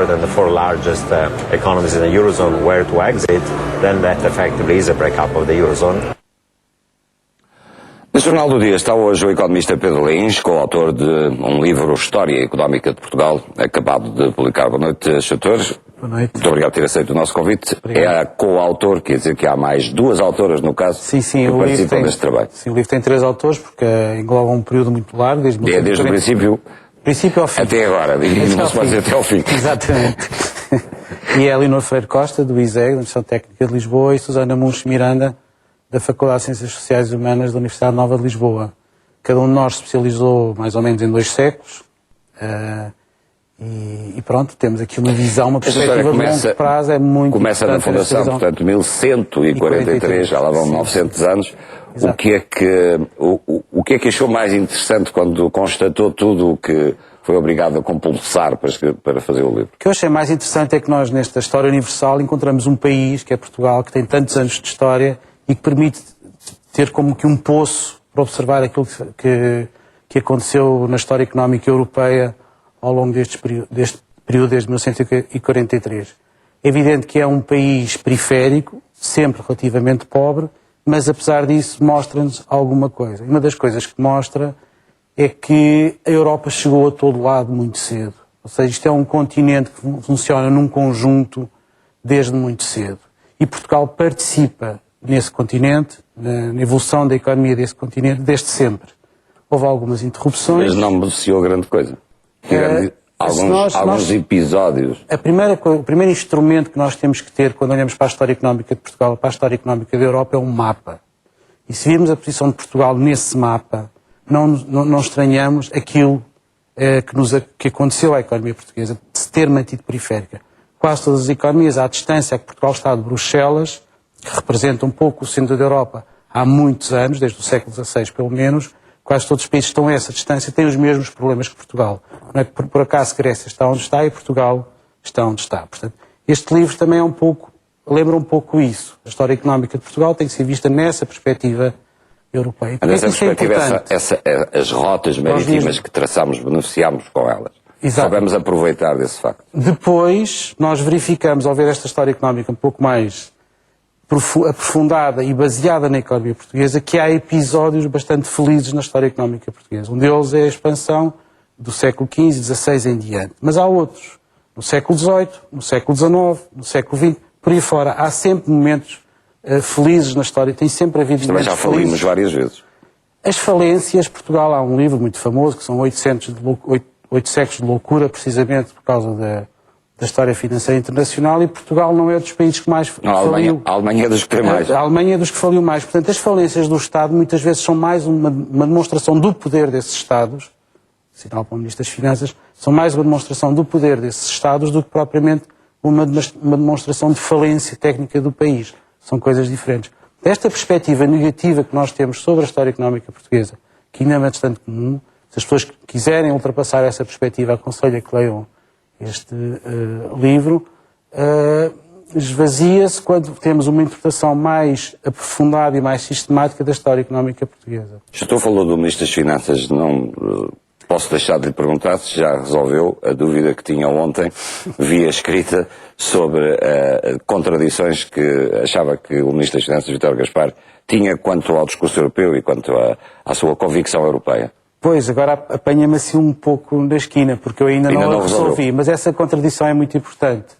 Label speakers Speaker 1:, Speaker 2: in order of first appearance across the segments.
Speaker 1: than the four largest economies in the Eurozone were to exit, then that effectively is a breakup of the Eurozone.
Speaker 2: No Jornal do Dia está hoje o economista Pedro Lins, coautor de um livro História Económica de Portugal, acabado de publicar. Boa noite, Sr. Doutor.
Speaker 3: Boa noite.
Speaker 2: Muito obrigado por ter aceito o nosso convite.
Speaker 3: Obrigado.
Speaker 2: É a coautor, quer dizer que há mais duas autoras, no caso,
Speaker 3: sim,
Speaker 2: que participam deste trabalho.
Speaker 3: Sim, o livro tem 3 autores, porque engloba um período muito largo. Desde
Speaker 2: Desde o princípio
Speaker 3: ao fim.
Speaker 2: Até agora, não se pode dizer até ao fim.
Speaker 3: Exatamente. E é a Leonor Freire Costa, do ISEG, da Universidade Técnica de Lisboa, e Susana Munch Miranda, da Faculdade de Ciências Sociais e Humanas da Universidade Nova de Lisboa. Cada um de nós se especializou mais ou menos em 2 séculos. E pronto, temos aqui uma visão, uma perspectiva de longo prazo, é muito
Speaker 2: começa na fundação, portanto, 1143, já lá vão 900 anos. O que é que achou mais interessante quando constatou tudo o que foi obrigado a compulsar para fazer o livro?
Speaker 3: O que eu achei mais interessante é que nós, nesta história universal, encontramos um país, que é Portugal, que tem tantos anos de história e que permite ter como que um poço para observar aquilo que aconteceu na história económica europeia ao longo deste período, desde 1943. É evidente que é um país periférico, sempre relativamente pobre, mas apesar disso mostra-nos alguma coisa. E uma das coisas que mostra é que a Europa chegou a todo lado muito cedo. Ou seja, isto é um continente que funciona num conjunto desde muito cedo. E Portugal participa nesse continente, na evolução da economia desse continente, desde sempre. Houve algumas interrupções.
Speaker 2: Mas não beneficiou grande coisa. Alguns episódios.
Speaker 3: O primeiro instrumento que nós temos que ter quando olhamos para a história económica de Portugal, para a história económica da Europa, é um mapa. E se virmos a posição de Portugal nesse mapa, não estranhamos aquilo que aconteceu à economia portuguesa, de se ter mantido periférica. Quase todas as economias, à distância que Portugal está de Bruxelas, que representa um pouco o centro da Europa há muitos anos, desde o século XVI pelo menos, quase todos os países que estão a essa distância têm os mesmos problemas que Portugal. Não é que por acaso Grécia está onde está e Portugal está onde está. Portanto, este livro também lembra um pouco isso. A história económica de Portugal tem que ser vista nessa perspectiva europeia.
Speaker 2: Nessa perspectiva, as rotas marítimas que traçamos, beneficiamos com elas.
Speaker 3: Exato.
Speaker 2: Sabemos aproveitar desse facto.
Speaker 3: Depois, nós verificamos, ao ver esta história económica um pouco mais aprofundada e baseada na economia portuguesa, que há episódios bastante felizes na história económica portuguesa. Um deles é a expansão do século XV e XVI em diante. Mas há outros. No século XVIII, no século XIX, no século XX, por aí fora. Há sempre momentos felizes na história. Tem sempre havido
Speaker 2: também
Speaker 3: momentos
Speaker 2: já falimos várias vezes.
Speaker 3: As falências, Portugal há um livro muito famoso, que são 8 séculos de loucura, precisamente por causa da história financeira internacional, e Portugal não é dos países que mais faliu.
Speaker 2: A Alemanha é dos que tem mais.
Speaker 3: A Alemanha é dos que faliu mais. Portanto, as falências do Estado muitas vezes são mais uma demonstração do poder desses Estados, sinal para o Ministro das Finanças, são mais uma demonstração do poder desses Estados do que propriamente uma demonstração de falência técnica do país. São coisas diferentes. Desta perspectiva negativa que nós temos sobre a história económica portuguesa, que ainda é bastante comum, se as pessoas quiserem ultrapassar essa perspectiva, aconselho a que leiam este livro, esvazia-se quando temos uma interpretação mais aprofundada e mais sistemática da história económica portuguesa.
Speaker 2: Estou falou do Ministro das Finanças, não posso deixar de lhe perguntar se já resolveu a dúvida que tinha ontem, via escrita, sobre contradições que achava que o Ministro das Finanças, Vítor Gaspar, tinha quanto ao discurso europeu e quanto à sua convicção europeia.
Speaker 3: Pois, agora apanha-me assim um pouco na esquina, porque eu ainda não a resolvi. Mas essa contradição é muito importante,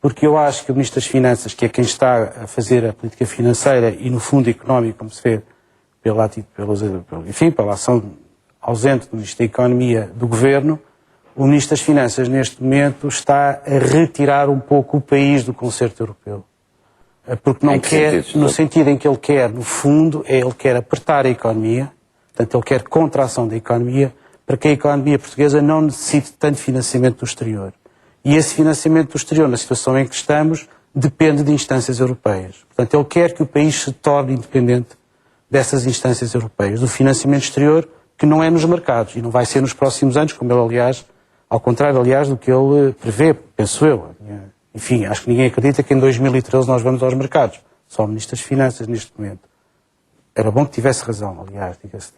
Speaker 3: porque eu acho que o Ministro das Finanças, que é quem está a fazer a política financeira e no fundo económico, como se vê pela ação ausente do Ministro da Economia do Governo, o Ministro das Finanças neste momento está a retirar um pouco o país do concerto europeu. Porque não quer, no sentido em que ele quer, no fundo, ele quer apertar a economia. Portanto, ele quer contração da economia para que a economia portuguesa não necessite tanto financiamento do exterior. E esse financiamento do exterior, na situação em que estamos, depende de instâncias europeias. Portanto, ele quer que o país se torne independente dessas instâncias europeias, do financiamento exterior, que não é nos mercados, e não vai ser nos próximos anos, como ele, aliás, ao contrário, aliás, do que ele prevê, penso eu. Enfim, acho que ninguém acredita que em 2013 nós vamos aos mercados. Só o Ministro das Finanças neste momento. Era bom que tivesse razão, aliás, diga-se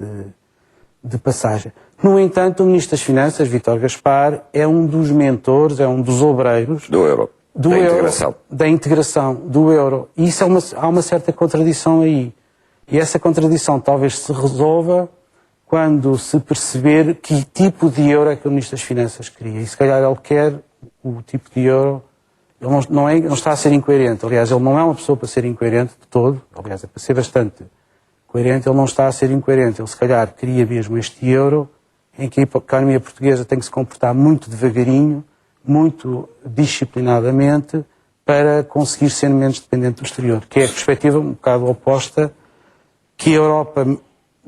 Speaker 3: de passagem. No entanto, o Ministro das Finanças, Vítor Gaspar, é um dos mentores, é um dos obreiros
Speaker 2: do euro,
Speaker 3: da integração do euro. E isso há uma certa contradição aí. E essa contradição talvez se resolva quando se perceber que tipo de euro é que o Ministro das Finanças queria. E se calhar ele quer o tipo de euro. Ele não está a ser incoerente. Aliás, ele não é uma pessoa para ser incoerente de todo. Aliás, é para ser bastante coerente. Ele não está a ser incoerente. Ele se calhar queria mesmo este euro em que a economia portuguesa tem que se comportar muito devagarinho, muito disciplinadamente, para conseguir ser menos dependente do exterior. Que é a perspectiva um bocado oposta que a Europa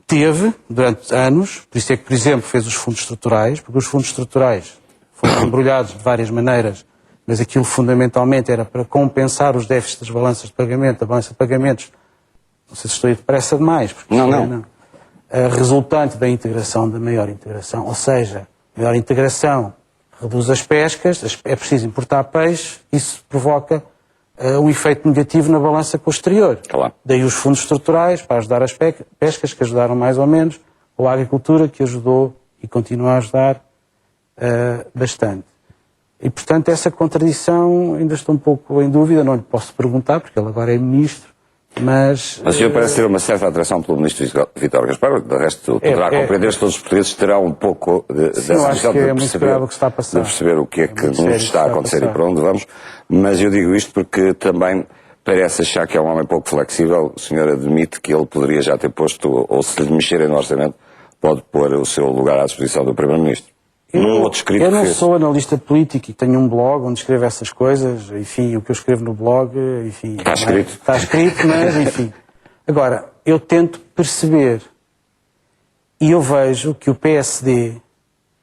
Speaker 3: teve durante anos. Por isso é que, por exemplo, fez os fundos estruturais, porque os fundos estruturais foram embrulhados de várias maneiras, mas aquilo fundamentalmente era para compensar os déficits das balanças de pagamento, da balança de pagamentos. Não sei se estou a ir depressa demais. Porque não. Resultante da integração, da maior integração. Ou seja, maior integração reduz as pescas, é preciso importar peixe, isso provoca um efeito negativo na balança com o exterior.
Speaker 2: Claro.
Speaker 3: Daí os fundos estruturais para ajudar as pescas, que ajudaram mais ou menos, ou a agricultura, que ajudou e continua a ajudar bastante. E, portanto, essa contradição ainda estou um pouco em dúvida, não lhe posso perguntar, porque ele agora é ministro, mas
Speaker 2: o senhor parece ter uma certa atração pelo ministro Vítor Gaspar, de resto poderá compreender que todos os portugueses terão um pouco dessa visão de perceber o que é que nos está a acontecer e para onde vamos, mas eu digo isto porque também parece achar que é um homem pouco flexível. O senhor admite que ele poderia já ter posto, ou se lhe mexerem no orçamento, pode pôr o seu lugar à disposição do Primeiro-Ministro.
Speaker 3: Eu não sou analista político e tenho um blog onde escrevo essas coisas, enfim, o que eu escrevo no blog, enfim...
Speaker 2: Está escrito.
Speaker 3: Está escrito, mas enfim. Agora, eu tento perceber e eu vejo que o PSD,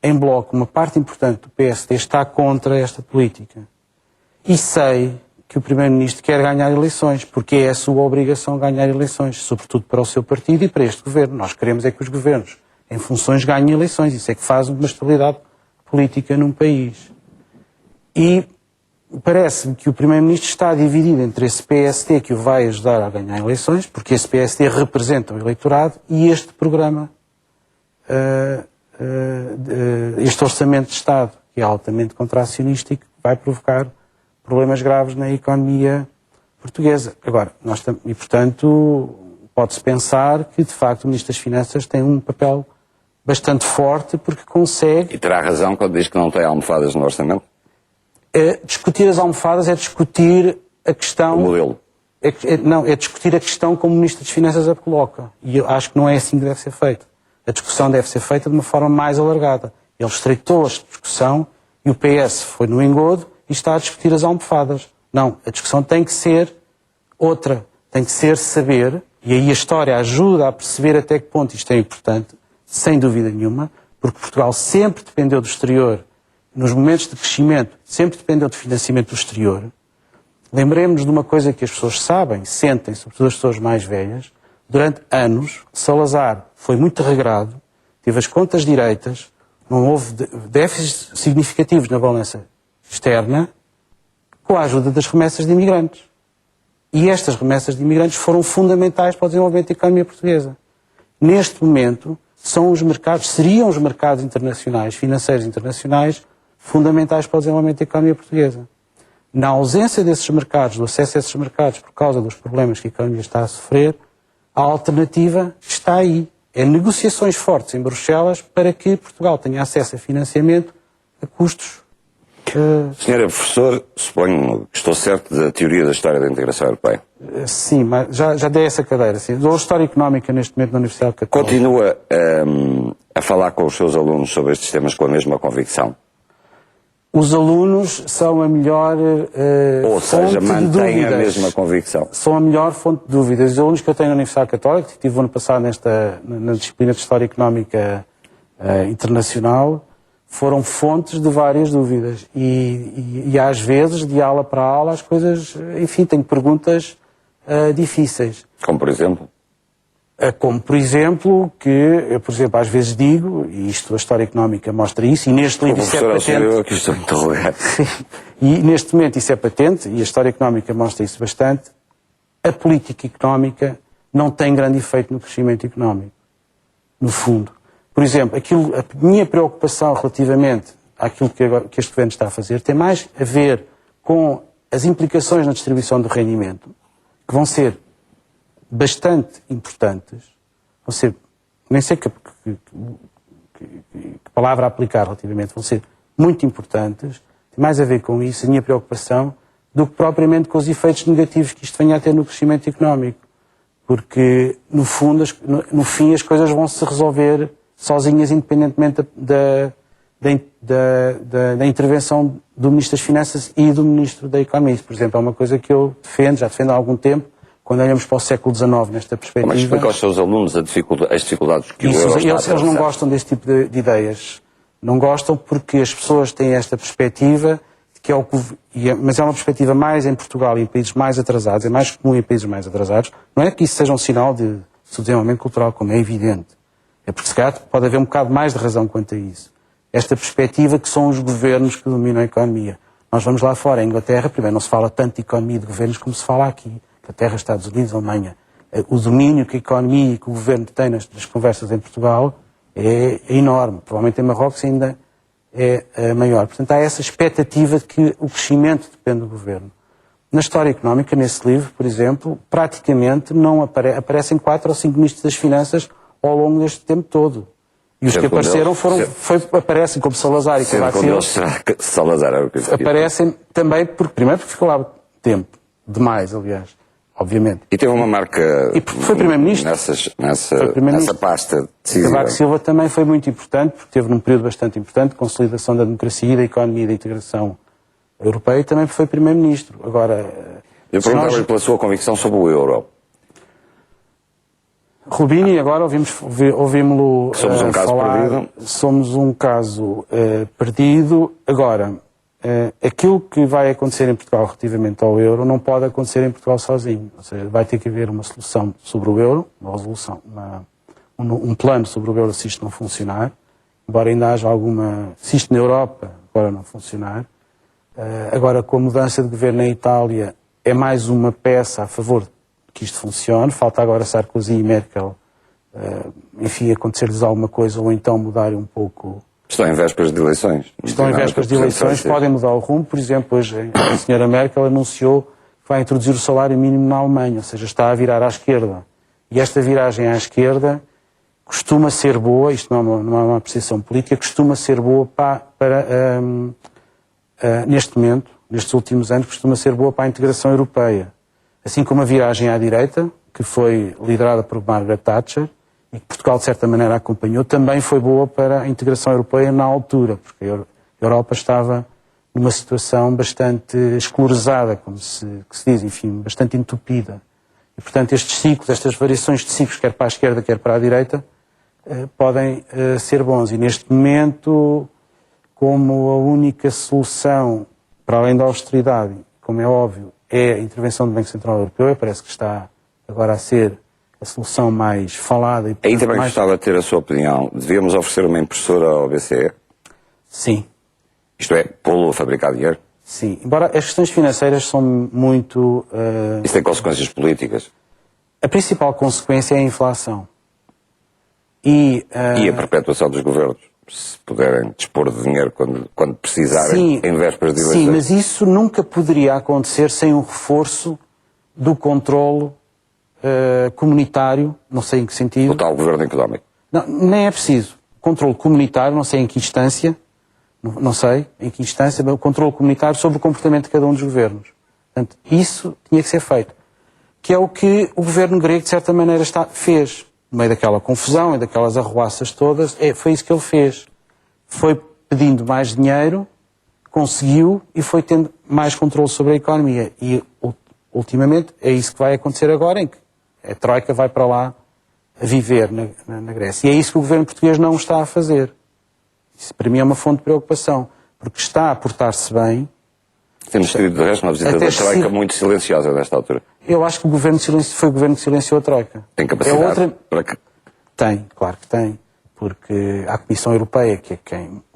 Speaker 3: em bloco, uma parte importante do PSD está contra esta política. E sei que o Primeiro-Ministro quer ganhar eleições, porque é a sua obrigação ganhar eleições, sobretudo para o seu partido e para este governo. Nós queremos é que os governos em funções ganhem eleições. Isso é que faz uma estabilidade política num país. E parece-me que o Primeiro-Ministro está dividido entre esse PSD que o vai ajudar a ganhar eleições, porque esse PSD representa o eleitorado, e este programa, este orçamento de Estado, que é altamente contracionista e que vai provocar problemas graves na economia portuguesa. Agora, e portanto, pode-se pensar que, de facto, o Ministro das Finanças tem um papel bastante forte, porque consegue...
Speaker 2: E terá razão quando diz que não tem almofadas no orçamento?
Speaker 3: Discutir as almofadas é discutir a questão...
Speaker 2: O modelo.
Speaker 3: É discutir a questão como o Ministro das Finanças a coloca. E eu acho que não é assim que deve ser feito. A discussão deve ser feita de uma forma mais alargada. Ele estreitou a discussão e o PS foi no engodo e está a discutir as almofadas. Não, a discussão tem que ser outra. Tem que ser saber, e aí a história ajuda a perceber até que ponto isto é importante, sem dúvida nenhuma, porque Portugal sempre dependeu do exterior, nos momentos de crescimento, sempre dependeu de financiamento do exterior. Lembremos de uma coisa que as pessoas sabem, sentem, sobretudo as pessoas mais velhas. Durante anos, Salazar foi muito regrado, teve as contas direitas, não houve déficits significativos na balança externa, com a ajuda das remessas de imigrantes. E estas remessas de imigrantes foram fundamentais para o desenvolvimento da economia portuguesa. Neste momento, seriam os mercados internacionais, financeiros internacionais, fundamentais para o desenvolvimento da economia portuguesa. Na ausência desses mercados, do acesso a esses mercados por causa dos problemas que a economia está a sofrer, a alternativa está aí. É negociações fortes em Bruxelas para que Portugal tenha acesso a financiamento a custos.
Speaker 2: Senhor professor, suponho que estou certo da teoria da história da integração europeia.
Speaker 3: Sim, mas já dei essa cadeira. Sim. Dou História Económica neste momento na Universidade Católica.
Speaker 2: Continua a falar com os seus alunos sobre estes temas com a mesma convicção?
Speaker 3: Os alunos são a melhor
Speaker 2: Ou seja, mantêm a mesma convicção?
Speaker 3: São a melhor fonte de dúvidas. Os alunos que eu tenho na Universidade Católica, que tive ano passado na disciplina de História Económica Internacional, foram fontes de várias dúvidas. E às vezes, de aula para aula, as coisas... Enfim, tenho perguntas difíceis.
Speaker 2: Como por exemplo?
Speaker 3: Como, por exemplo, que eu, por exemplo, às vezes digo, e isto a História Económica mostra isso, e neste livro isso é patente...
Speaker 2: Eu aqui estou muito interrogado.
Speaker 3: E neste momento isso é patente, e a História Económica mostra isso bastante, a política económica não tem grande efeito no crescimento económico, no fundo. por exemplo, a minha preocupação relativamente àquilo que este governo está a fazer tem mais a ver com as implicações na distribuição do rendimento, que vão ser bastante importantes, vão ser, nem sei que palavra aplicar relativamente, vão ser muito importantes, tem mais a ver com isso, a minha preocupação, do que propriamente com os efeitos negativos que isto venha a ter no crescimento económico. Porque, no fundo, no fim, as coisas vão se resolver sozinhas, independentemente da intervenção do Ministro das Finanças e do Ministro da Economia. Por exemplo, é uma coisa que eu já defendo há algum tempo, quando olhamos para o século XIX nesta perspectiva.
Speaker 2: Mas explica aos seus alunos as dificuldades que o euro está a passar.
Speaker 3: Eles não gostam deste tipo de ideias. Não gostam porque as pessoas têm esta perspectiva, mas é uma perspectiva mais em Portugal e em países mais atrasados, é mais comum em países mais atrasados. Não é que isso seja um sinal de subdesenvolvimento cultural, como é evidente. É porque, se calhar, pode haver um bocado mais de razão quanto a isso. Esta perspectiva que são os governos que dominam a economia. Nós vamos lá fora, em Inglaterra, primeiro, não se fala tanto de economia e de governos como se fala aqui. Inglaterra, Estados Unidos, Alemanha. O domínio que a economia e que o governo tem nas conversas em Portugal é enorme. Provavelmente em Marrocos ainda é maior. Portanto, há essa expectativa de que o crescimento depende do governo. Na história económica, nesse livro, por exemplo, praticamente não aparecem 4 ou 5 ministros das Finanças ao longo deste tempo todo. E os que apareceram aparecem como Salazar e Cavaco Silva.
Speaker 2: Salazar era o que eu
Speaker 3: aparecem também, primeiro porque ficou lá tempo, demais, aliás, obviamente.
Speaker 2: E teve uma marca
Speaker 3: foi Primeiro-Ministro.
Speaker 2: Nessa pasta decisiva.
Speaker 3: Cavaco Silva também foi muito importante, porque teve num período bastante importante de consolidação da democracia, da economia e da integração europeia, e também foi Primeiro-Ministro. Agora,
Speaker 2: eu perguntava-lhe pela sua convicção sobre o euro.
Speaker 3: Rubini, agora ouvimos-lo
Speaker 2: somos um caso perdido.
Speaker 3: Somos um caso perdido. Agora, aquilo que vai acontecer em Portugal relativamente ao euro não pode acontecer em Portugal sozinho. Ou seja, vai ter que haver uma solução sobre o euro, uma resolução, um plano sobre o euro se isto não funcionar. Embora ainda haja se isto na Europa agora não funcionar. Agora, com a mudança de governo na Itália, é mais uma peça a favor que isto funcione. Falta agora Sarkozy e Merkel, enfim, acontecer-lhes alguma coisa ou então mudarem um pouco.
Speaker 2: Estão em vésperas de eleições.
Speaker 3: Estão em vésperas de eleições, podem mudar o rumo. Por exemplo, hoje a senhora Merkel anunciou que vai introduzir o salário mínimo na Alemanha, ou seja, está a virar à esquerda. E esta viragem à esquerda costuma ser boa, isto não é uma apreciação política, costuma ser boa neste momento, nestes últimos anos, costuma ser boa para a integração europeia. Assim como a viragem à direita, que foi liderada por Margaret Thatcher, e que Portugal, de certa maneira, acompanhou, também foi boa para a integração europeia na altura, porque a Europa estava numa situação bastante esclerosada, como se diz, enfim, bastante entupida. E, portanto, estes ciclos, estas variações de ciclos, quer para a esquerda, quer para a direita, podem ser bons. E, neste momento, como a única solução, para além da austeridade, como é óbvio, é a intervenção do Banco Central Europeu, parece que está agora a ser a solução mais falada.
Speaker 2: Aí também gostava de ter a sua opinião. Devíamos oferecer uma impressora ao BCE?
Speaker 3: Sim.
Speaker 2: Isto é, pô-lo a fabricar dinheiro?
Speaker 3: Sim. Embora as questões financeiras são muito...
Speaker 2: Isso tem consequências políticas?
Speaker 3: A principal consequência é a inflação. E
Speaker 2: a perpetuação dos governos? Se puderem dispor de dinheiro quando precisarem, em vésperas de eleições.
Speaker 3: Sim, mas isso nunca poderia acontecer sem um reforço do controlo comunitário, não sei em que sentido.
Speaker 2: O tal governo económico.
Speaker 3: Não, nem é preciso. Controlo comunitário, não sei em que instância, não sei em que instância, mas o controlo comunitário sobre o comportamento de cada um dos governos. Portanto, isso tinha que ser feito. Que é o que o governo grego, de certa maneira, fez. No meio daquela confusão e daquelas arruaças todas, foi isso que ele fez. Foi pedindo mais dinheiro, conseguiu e foi tendo mais controle sobre a economia. E, ultimamente, é isso que vai acontecer agora, em que a Troika vai para lá a viver na Grécia. E é isso que o governo português não está a fazer. Isso, para mim, é uma fonte de preocupação, porque está a portar-se bem.
Speaker 2: Temos tido, de resto, uma visita da Troika muito silenciosa nesta altura.
Speaker 3: Eu acho que foi o governo que silenciou a Troika.
Speaker 2: Tem capacidade para que...
Speaker 3: Tem, claro que tem. Porque a Comissão Europeia, que é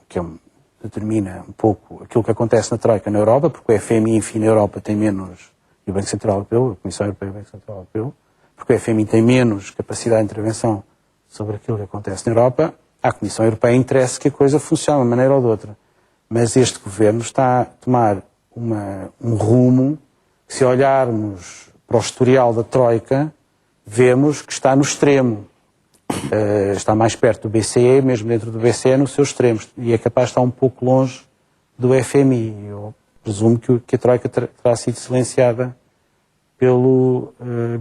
Speaker 3: quem determina um pouco aquilo que acontece na Troika na Europa, porque o FMI, enfim, na Europa tem menos, e o Banco Central Europeu, a Comissão Europeia e o Banco Central Europeu, porque o FMI tem menos capacidade de intervenção sobre aquilo que acontece na Europa, à Comissão Europeia interessa que a coisa funcione de uma maneira ou de outra. Mas este governo está a tomar um rumo que, se olharmos para o historial da Troika, vemos que está no extremo. Está mais perto do BCE, mesmo dentro do BCE, nos seus extremos. E é capaz de estar um pouco longe do FMI. Eu presumo que a Troika terá sido silenciada pelo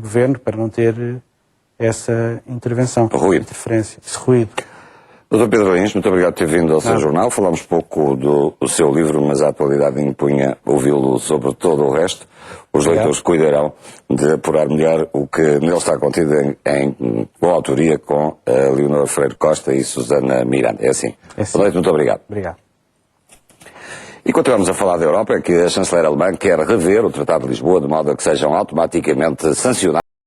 Speaker 3: governo para não ter essa intervenção.
Speaker 2: Ruído.
Speaker 3: Interferência. Esse ruído.
Speaker 2: Dr. Pedro Lins, muito obrigado por ter vindo ao seu jornal. Falámos pouco do seu livro, mas a atualidade impunha ouvi-lo sobre todo o resto. Os leitores cuidarão de apurar melhor o que nele está contido em coautoria com Leonor Freire Costa e Susana Miranda. É assim. Boa noite, muito obrigado.
Speaker 3: Obrigado.
Speaker 2: E continuamos a falar da Europa, é que a chanceler alemã quer rever o Tratado de Lisboa de modo a que sejam automaticamente sancionados